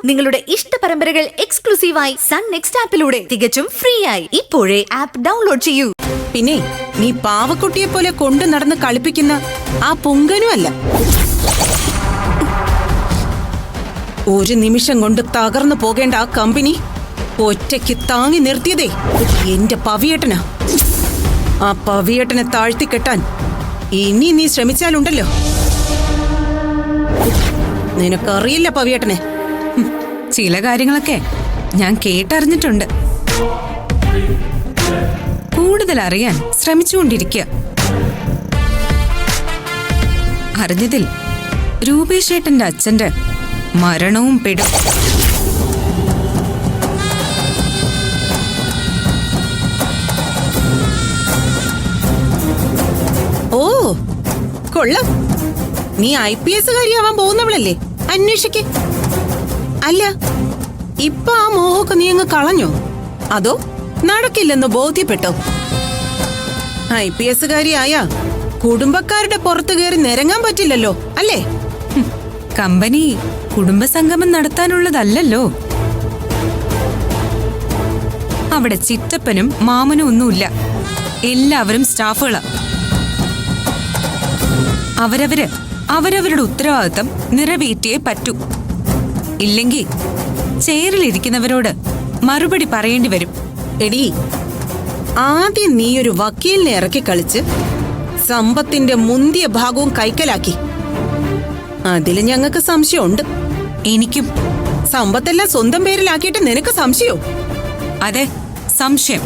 നിങ്ങളുടെ ഇഷ്ട പരമ്പരകൾ എക്സ്ക്ലൂസീവായി സൺ നെക്സ്റ്റ് ആപ്പിലൂടെ തികച്ചും ഫ്രീ ആയി ഇപ്പോഴേ ആപ്പ് ഡൗൺലോഡ് ചെയ്യൂ. പിന്നെ നീ പാവക്കുട്ടിയെ പോലെ കൊണ്ടു നടന്ന് കളിപ്പിക്കുന്ന ആ പൊങ്കനുമല്ല. ഒരു നിമിഷം കൊണ്ട് തകർന്നു പോകേണ്ട ആ കമ്പനി ഒറ്റയ്ക്ക് താങ്ങി നിർത്തിയതേ എന്റെ പവിയേട്ടനാ. ആ പവിയേട്ടനെ താഴ്ത്തിക്കെട്ടാൻ ഇനി നീ ശ്രമിച്ചാലുണ്ടല്ലോ, നിനക്കറിയില്ല പവിയേട്ടനെ. ചില കാര്യങ്ങളൊക്കെ ഞാൻ കേട്ടറിഞ്ഞിട്ടുണ്ട്. കൂടുതൽ അറിയാൻ ശ്രമിച്ചുകൊണ്ടിരിക്കുക. അറിഞ്ഞതിൽ രൂപേഷേട്ടന്റെ അച്ഛന്റെ മരണവും പെടും. ഓ കൊള്ളാം, നീ IPS കാരിയാവാൻ പോകുന്നവളല്ലേ? അന്വേഷിക്ക്. അല്ല, ഇപ്പൊ ആ മോഹമൊക്കെ നീ അങ്ങ് കളഞ്ഞോ, അതോ നടക്കില്ലെന്ന് ബോധ്യപ്പെട്ടോ? IPS കാരിയായ കുടുംബക്കാരുടെ പുറത്തു കയറി നിരങ്ങാൻ പറ്റില്ലല്ലോ അല്ലേ? കമ്പനി കുടുംബസംഗമം നടത്താനുള്ളതല്ലല്ലോ. അവിടെ ചിറ്റപ്പനും മാമനും ഒന്നുമില്ല, എല്ലാവരും സ്റ്റാഫുകളാ. അവരവരുടെ ഉത്തരവാദിത്തം നിറവേറ്റിയേ പറ്റൂ. ഇല്ലെങ്കിൽ ചെയറിലിരിക്കുന്നവരോട് മറുപടി പറയേണ്ടി വരും. എടീ, ആദ്യം നീ ഒരു വക്കീലിനെ ഇറക്കി കളിച്ച് സമ്പത്തിന്റെ മുന്തിയ ഭാഗവും കൈക്കലാക്കി. അതില് ഞങ്ങൾക്ക് സംശയമുണ്ട്. എനിക്കും. സമ്പത്തെല്ലാം സ്വന്തം പേരിലാക്കിയിട്ട് നിനക്ക് സംശയോ? അതെ, സംശയം.